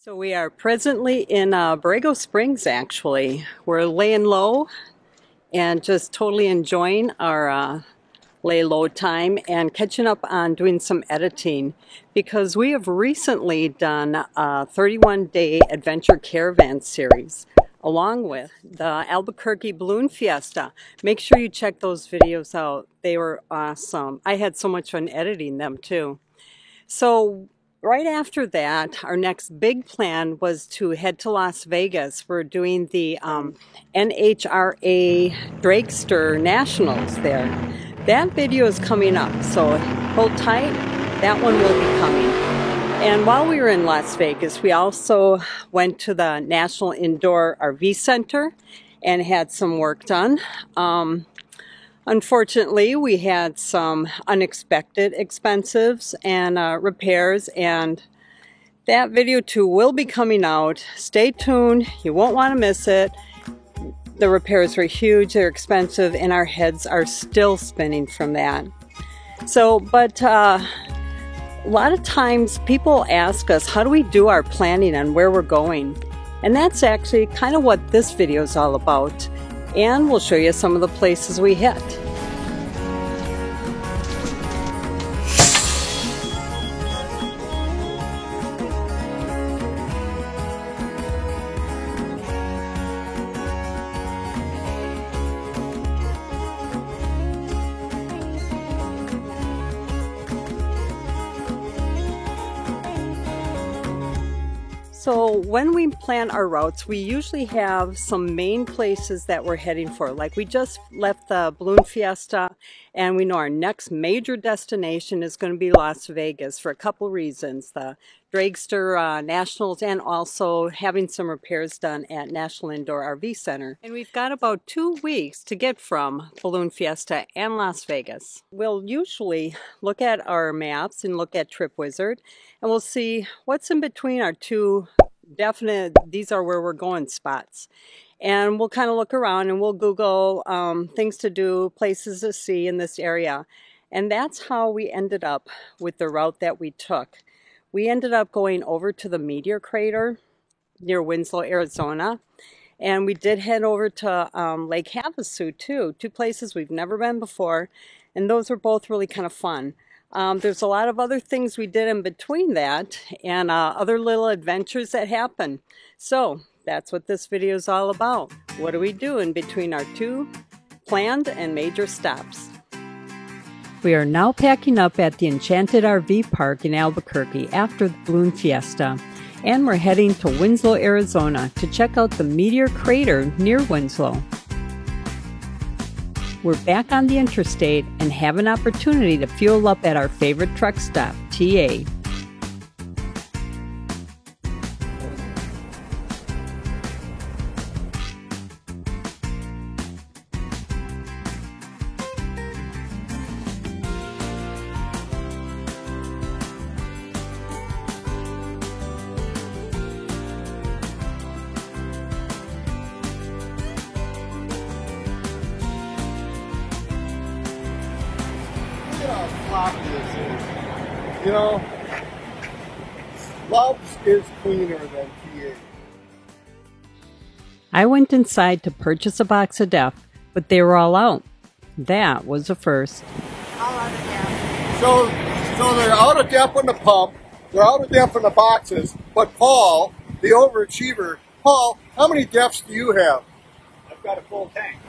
So we are presently in Borrego Springs, actually. We're laying low and just totally enjoying our lay low time and catching up on doing some editing because we have recently done a 31-day adventure caravan series along with the Albuquerque Balloon Fiesta. Make sure you check those videos out. They were awesome. I had so much fun editing them too. So right after that, our next big plan was to head to Las Vegas. We're doing the NHRA Dragster Nationals there. That video is coming up, so hold tight. That one will be coming. And while we were in Las Vegas, we also went to the National Indoor RV Center and had some work done. Unfortunately, we had some unexpected expenses and repairs, and that video too will be coming out. Stay tuned. You won't want to miss it. The repairs were huge, they're expensive, and our heads are still spinning from that. So, but a lot of times people ask us, how do we do our planning on where we're going? And that's actually kind of what this video is all about. And we'll show you some of the places we hit. So when we plan our routes, we usually have some main places that we're heading for. Like we just left the Balloon Fiesta, and we know our next major destination is going to be Las Vegas for a couple reasons. The Dragster Nationals, and also having some repairs done at National Indoor RV Center. And we've got about 2 weeks to get from Balloon Fiesta and Las Vegas. We'll usually look at our maps and look at TripWizard, and we'll see what's in between our two definite, these are where we're going spots. And we'll kind of look around and we'll Google things to do, places to see in this area. And that's how we ended up with the route that we took. We ended up going over to the Meteor Crater near Winslow, Arizona. And we did head over to Lake Havasu too, two places we've never been before. And those were both really kind of fun. There's a lot of other things we did in between that and other little adventures that happen. So that's what this video is all about. What do we do in between our two planned and major stops? We are now packing up at the Enchanted RV Park in Albuquerque after the Balloon Fiesta, and we're heading to Winslow, Arizona to check out the Meteor Crater near Winslow. We're back on the interstate and have an opportunity to fuel up at our favorite truck stop, TA. You know, Love's is cleaner than TA. I went inside to purchase a box of Def, but they were all out. That was a first. All out of Def. So they're out of Def on the pump, they're out of Def on the boxes, but Paul, the overachiever, Paul, how many Defs do you have? I've got a full tank.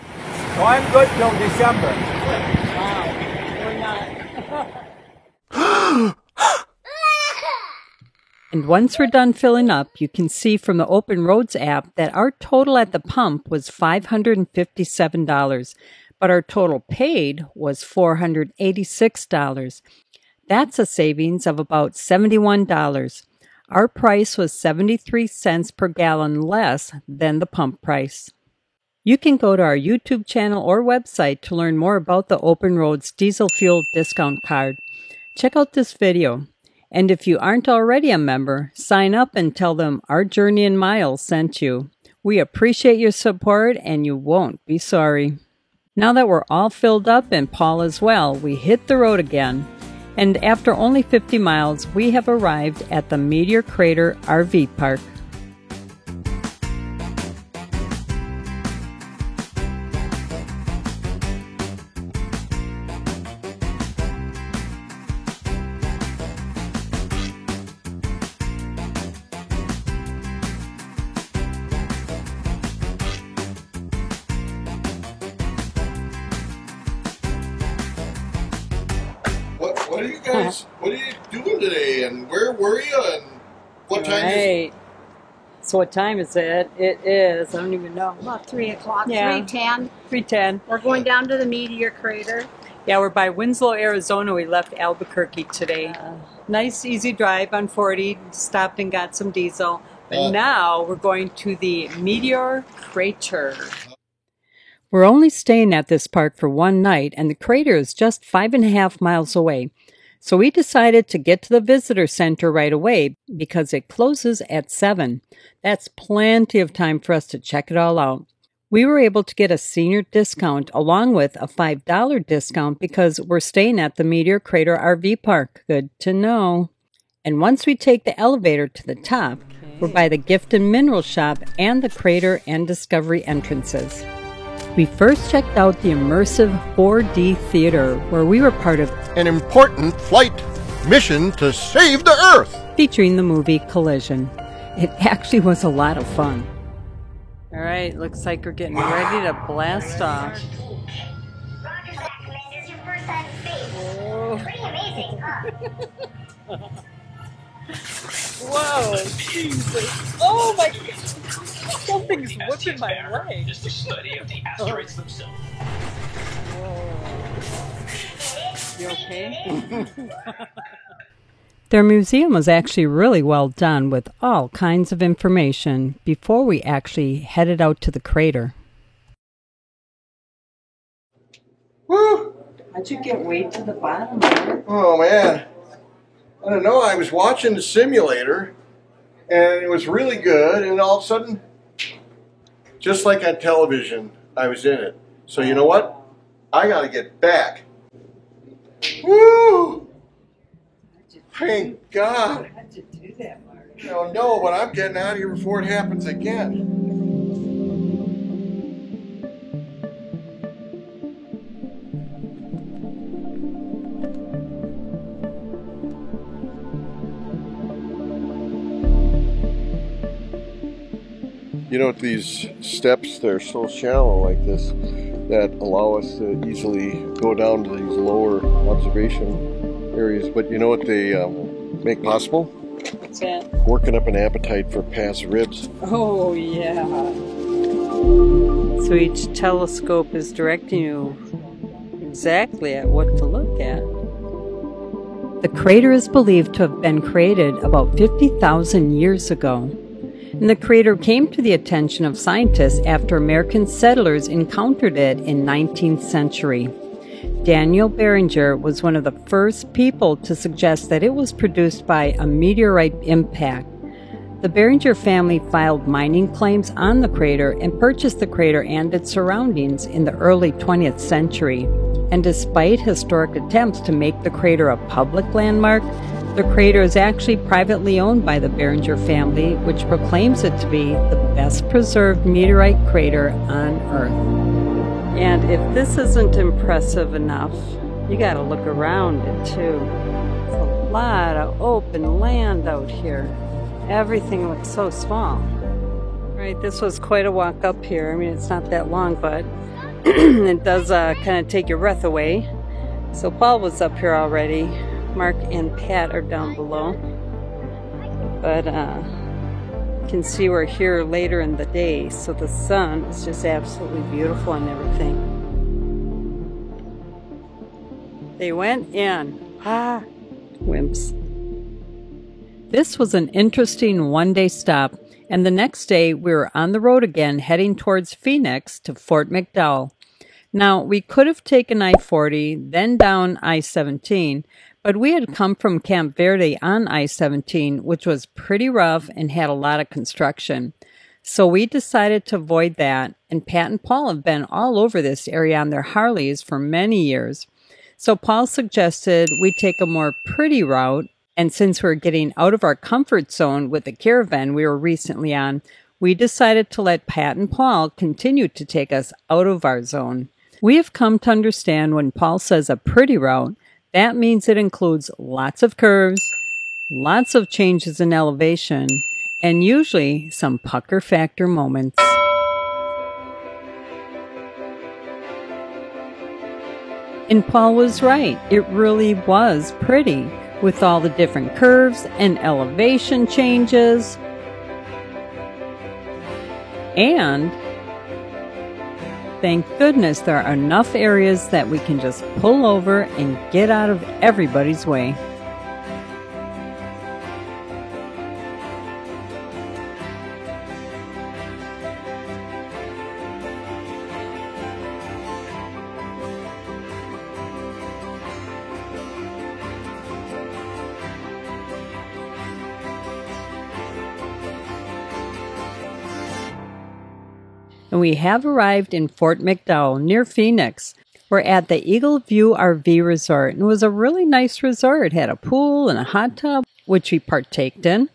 So I'm good till December. Wow, we're not. And once we're done filling up, you can see from the Open Roads app that our total at the pump was $557, but our total paid was $486. That's a savings of about $71. Our price was 73 cents per gallon less than the pump price. You can go to our YouTube channel or website to learn more about the Open Roads diesel fuel discount card. Check out this video. And if you aren't already a member, sign up and tell them Our Journey in Miles sent you. We appreciate your support and you won't be sorry. Now that we're all filled up and Paul as well, we hit the road again. And after only 50 miles, we have arrived at the Meteor Crater RV Park. What are you guys, what are you doing today, and where were you, and what time is it? So what time is it? It is, I don't even know. About 3 o'clock, Yeah. 3:10. 3:10. We're going down to the Meteor Crater. Yeah, we're by Winslow, Arizona. We left Albuquerque today. Nice, easy drive on 40. Stopped and got some diesel. But now we're going to the Meteor Crater. We're only staying at this park for one night, and the crater is just 5.5 miles away. So we decided to get to the visitor center right away because it closes at 7. That's plenty of time for us to check it all out. We were able to get a senior discount along with a $5 discount because we're staying at the Meteor Crater RV Park. Good to know. And once we take the elevator to the top, we're by the Gift and Mineral Shop and the Crater and Discovery entrances. We first checked out the immersive 4D theater where we were part of an important flight mission to save the Earth, featuring the movie Collision. It actually was a lot of fun. All right, looks like we're getting ready to blast off. Roger that, Commander. It's your first time in space. Pretty amazing, huh? Whoa, Jesus. Oh my God. Something's whipping my leg. Just a study of the asteroids themselves. You okay? Their museum was actually really well done with all kinds of information before we actually headed out to the crater. Woo! How'd you get way to the bottom? Oh man, I don't know, I was watching the simulator and it was really good, and all of a sudden, just like on television, I was in it. So you know what? I gotta get back. Woo! Thank God. How'd you do that, Mark? I don't know, but I'm getting out of here before it happens again. You know, these steps, they're so shallow like this that allow us to easily go down to these lower observation areas. But you know what they make possible? What's that? Working up an appetite for past ribs. Oh, yeah. So each telescope is directing you exactly at what to look at. The crater is believed to have been created about 50,000 years ago. And the crater came to the attention of scientists after American settlers encountered it in 19th century. Daniel Barringer was one of the first people to suggest that it was produced by a meteorite impact. The Barringer family filed mining claims on the crater and purchased the crater and its surroundings in the early 20th century. And despite historic attempts to make the crater a public landmark, the crater is actually privately owned by the Barringer family, which proclaims it to be the best preserved meteorite crater on Earth. And if this isn't impressive enough, you gotta look around it too. There's a lot of open land out here. Everything looks so small. Right, this was quite a walk up here. I mean, it's not that long, but it does kind of take your breath away. So Paul was up here already. Mark and Pat are down below. But you can see we're here later in the day, so the sun is just absolutely beautiful and everything. They went in. Ah, wimps. This was an interesting one-day stop, and the next day we were on the road again heading towards Phoenix to Fort McDowell. Now, we could have taken I-40, then down I-17, but we had come from Camp Verde on I-17, which was pretty rough and had a lot of construction. So we decided to avoid that, and Pat and Paul have been all over this area on their Harleys for many years. So Paul suggested we take a more pretty route, and since we're getting out of our comfort zone with the caravan we were recently on, we decided to let Pat and Paul continue to take us out of our zone. We have come to understand when Paul says a pretty route, that means it includes lots of curves, lots of changes in elevation, and usually some pucker factor moments. And Paul was right. It really was pretty, with all the different curves and elevation changes. And thank goodness there are enough areas that we can just pull over and get out of everybody's way. And we have arrived in Fort McDowell near Phoenix. We're at the Eagle View RV Resort, and it was a really nice resort. It had a pool and a hot tub, which we partaked in.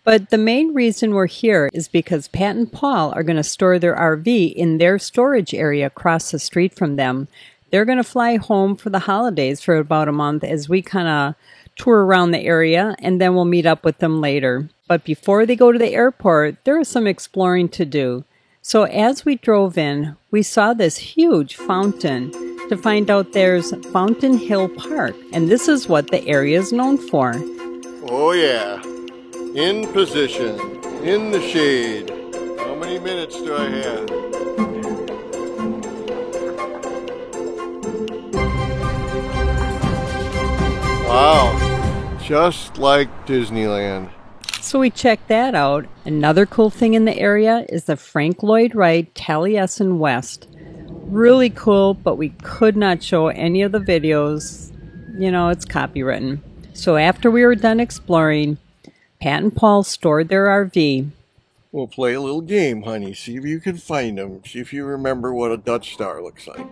But the main reason we're here is because Pat and Paul are going to store their RV in their storage area across the street from them. They're going to fly home for the holidays for about a month as we kind of tour around the area, and then we'll meet up with them later. But before they go to the airport, there is some exploring to do. So as we drove in, we saw this huge fountain to find out there's Fountain Hill Park, and this is what the area is known for. Oh yeah, in position, in the shade. How many minutes do I have? Wow, just like Disneyland. So we checked that out. Another cool thing in the area is the Frank Lloyd Wright Taliesin West. Really cool, but we could not show any of the videos. You know, it's copywritten. So after we were done exploring, Pat and Paul stored their RV. We'll play a little game, honey. See if you can find them. See if you remember what a Dutch Star looks like.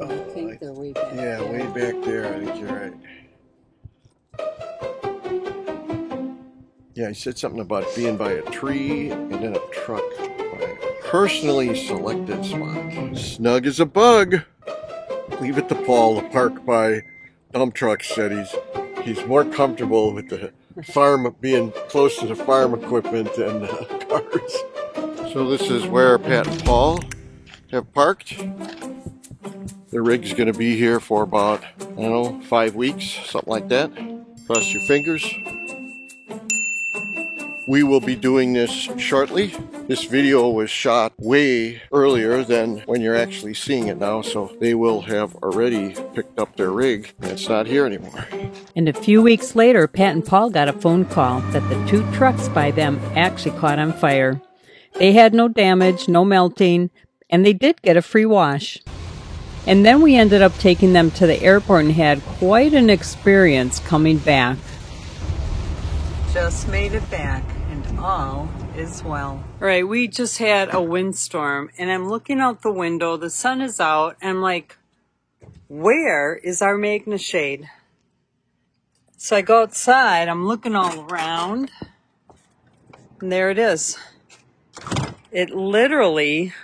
I think they're way back. Yeah, way back there. I think you're right. Yeah, he said something about being by a tree and then a truck by a personally selected spot. Snug as a bug. Leave it to Paul to park by dump trucks. Said he's more comfortable with the farm, being close to the farm equipment and cars. So this is where Pat and Paul have parked. The rig's going to be here for about, I don't know, 5 weeks, something like that. Cross your fingers. We will be doing this shortly. This video was shot way earlier than when you're actually seeing it now, so they will have already picked up their rig, and it's not here anymore. And a few weeks later, Pat and Paul got a phone call that the 2 trucks by them actually caught on fire. They had no damage, no melting, and they did get a free wash. And then we ended up taking them to the airport and had quite an experience coming back. Just made it back, and all is well. All right, we just had a windstorm, and I'm looking out the window. The sun is out, and I'm like, where is our Magna shade? So I go outside, I'm looking all around, and there it is. It literally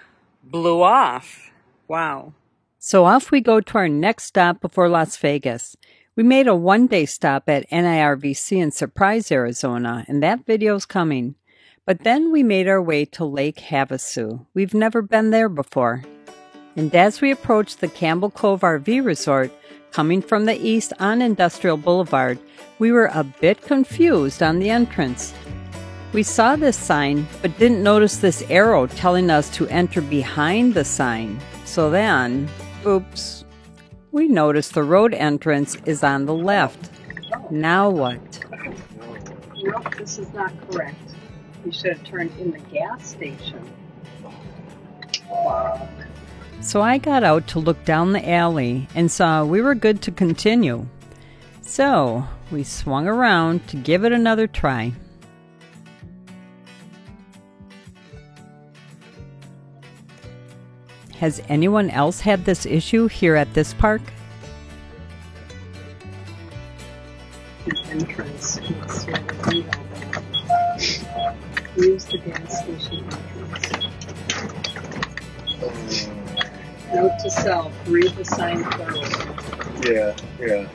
blew off. Wow. So off we go to our next stop before Las Vegas. We made a one-day stop at NIRVC in Surprise, Arizona, and that video's coming. But then we made our way to Lake Havasu. We've never been there before. And as we approached the Campbell Cove RV Resort, coming from the east on Industrial Boulevard, we were a bit confused on the entrance. We saw this sign, but didn't notice this arrow telling us to enter behind the sign. So then, oops, we noticed the road entrance is on the left. Now what? Nope, this is not correct. We should have turned in the gas station. Wow. So I got out to look down the alley and saw we were good to continue. So we swung around to give it another try. Has anyone else had this issue here at this park? The entrance. Let's see, read all that. Use the gas station entrance. Note to self, read the sign thoroughly. Yeah.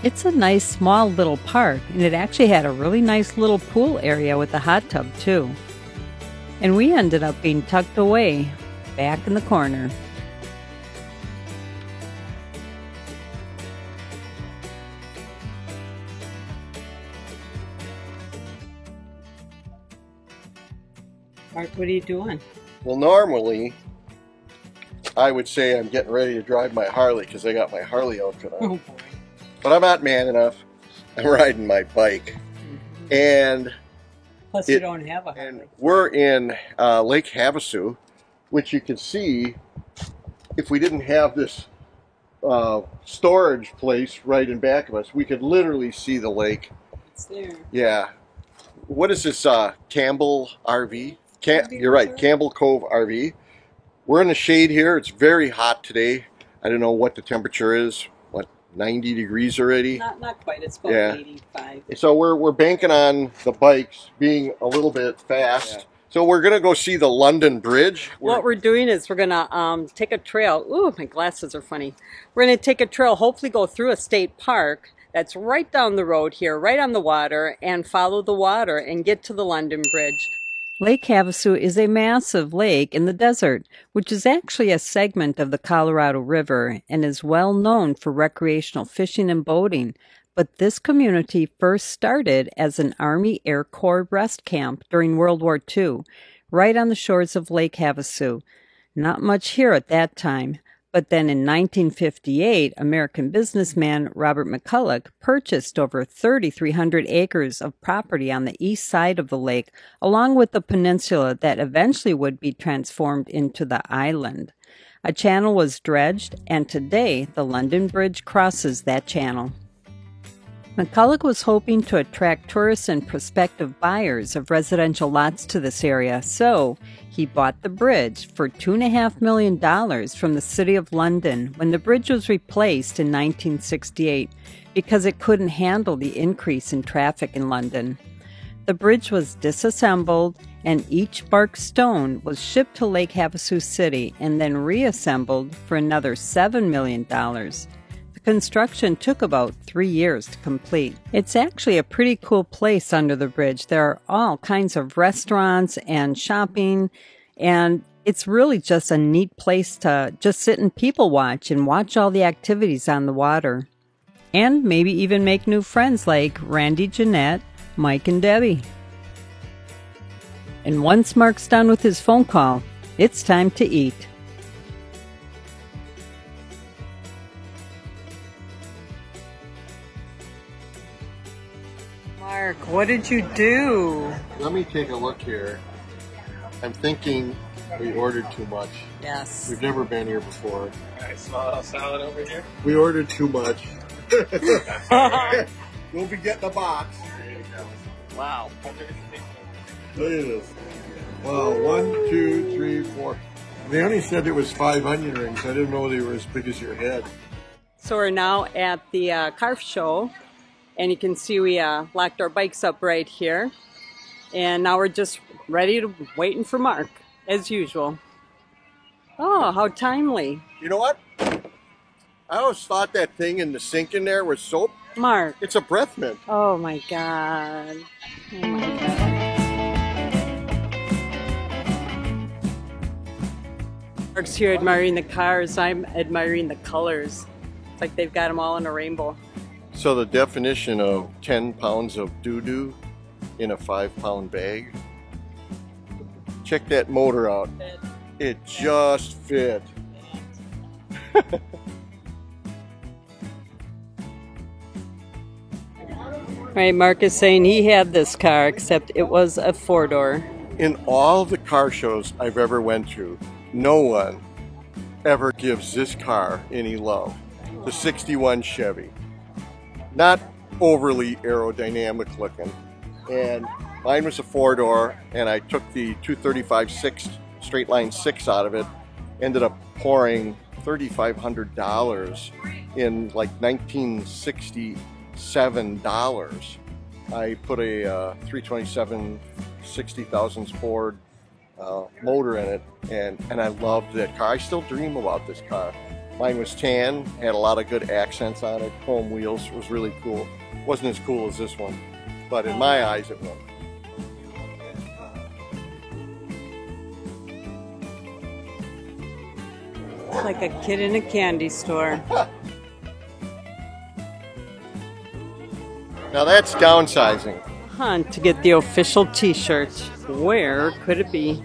It's a nice small little park, and it actually had a really nice little pool area with a hot tub too. And we ended up being tucked away back in the corner. Mark, what are you doing? Well, normally I would say I'm getting ready to drive my Harley because I got my Harley outfit on. Oh boy. But I'm not man enough. I'm riding my bike. And Plus you don't have a Harley. And we're in Lake Havasu, which you can see if we didn't have this storage place right in back of us, we could literally see the lake. It's there. Yeah. What is this, Campbell RV? You're right, Campbell Cove RV. We're in the shade here. It's very hot today. I don't know what the temperature is. 90 degrees already. Not quite. It's about 85. So we're banking on the bikes being a little bit fast. Yeah. So we're gonna go see the London Bridge. What we're doing is we're gonna take a trail. Ooh, my glasses are funny. We're gonna take a trail, hopefully go through a state park that's right down the road here, right on the water, and follow the water and get to the London Bridge. Lake Havasu is a massive lake in the desert, which is actually a segment of the Colorado River and is well known for recreational fishing and boating. But this community first started as an Army Air Corps rest camp during World War II, right on the shores of Lake Havasu. Not much here at that time. But then in 1958, American businessman Robert McCulloch purchased over 3,300 acres of property on the east side of the lake, along with the peninsula that eventually would be transformed into the island. A channel was dredged, and today the London Bridge crosses that channel. McCulloch was hoping to attract tourists and prospective buyers of residential lots to this area, so he bought the bridge for $2.5 million from the City of London when the bridge was replaced in 1968 because it couldn't handle the increase in traffic in London. The bridge was disassembled and each bark stone was shipped to Lake Havasu City and then reassembled for another $7 million. Construction took about 3 years to complete. It's actually a pretty cool place under the bridge. There are all kinds of restaurants and shopping, and it's really just a neat place to just sit and people watch and watch all the activities on the water. And maybe even make new friends like Randy, Jeanette, Mike, and Debbie. And once Mark's done with his phone call, it's time to eat. Mark, what did you do? Let me take a look here. I'm thinking we ordered too much. Yes. We've never been here before. Alright, small salad over here. We ordered too much. We'll be getting a box. Wow. Look at this. Wow, 1, 2, 3, 4. They only said it was 5 onion rings. I didn't know they were as big as your head. So we're now at the car show, and you can see we locked our bikes up right here. And now we're just ready to waiting for Mark, as usual. Oh, how timely. You know what? I always thought that thing in the sink in there was soap. Mark. It's a breath mint. Oh my God. Oh my God. Mark's here admiring the cars. I'm admiring the colors. It's like they've got them all in a rainbow. So the definition of 10 pounds of doo-doo in a 5-pound bag. Check that motor out. It just fit. Right, Mark is saying he had this car, except it was a 4-door. In all the car shows I've ever went to, no one ever gives this car any love. The 61 Chevy. Not overly aerodynamic looking. And mine was a 4-door, and I took the 235/6 straight line 6 out of it. Ended up pouring $3,500 in like $1967. I put a 327 60,000 Ford motor in it, and I loved that car. I still dream about this car. Mine was tan, had a lot of good accents on it, chrome wheels. It was really cool. Wasn't as cool as this one, but in my eyes it was. Like a kid in a candy store. Now that's downsizing. Hunt to get the official t-shirt. Where could it be?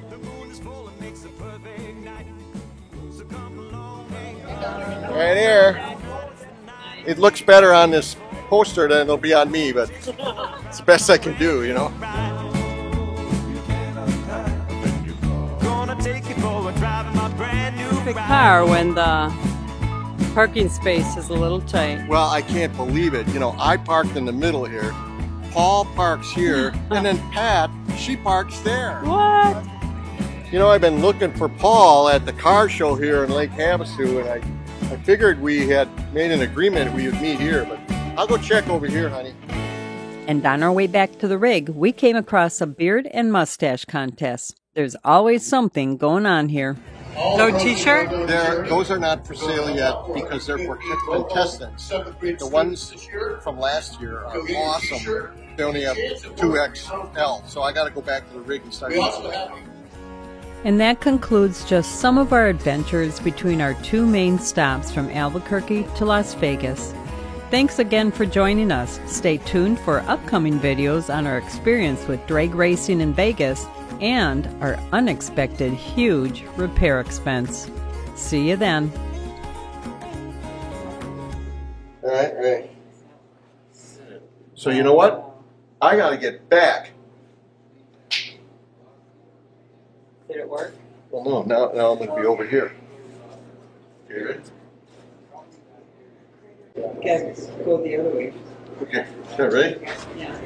Right here. It looks better on this poster than it'll be on me, but it's the best I can do, you know. The car when the parking space is a little tight. Well, I can't believe it. You know, I parked in the middle here. Paul parks here, and then Pat, she parks there. What? You know, I've been looking for Paul at the car show here in Lake Havasu, and I figured we had made an agreement we would meet here, but I'll go check over here, honey. And on our way back to the rig, we came across a beard and mustache contest. There's always something going on here. No t-shirt? Those are not for sale yet because they're for contestants. The ones from last year are awesome. They only have 2XL, so I got to go back to the rig and start using it. And that concludes just some of our adventures between our two main stops from Albuquerque to Las Vegas. Thanks again for joining us. Stay tuned for upcoming videos on our experience with drag racing in Vegas and our unexpected huge repair expense. See you then. All right. So you know what? I got to get back. Did it work? Well, no, now I'm going to be over here. Okay, Okay, go the other way. okay. Is that ready? Yeah.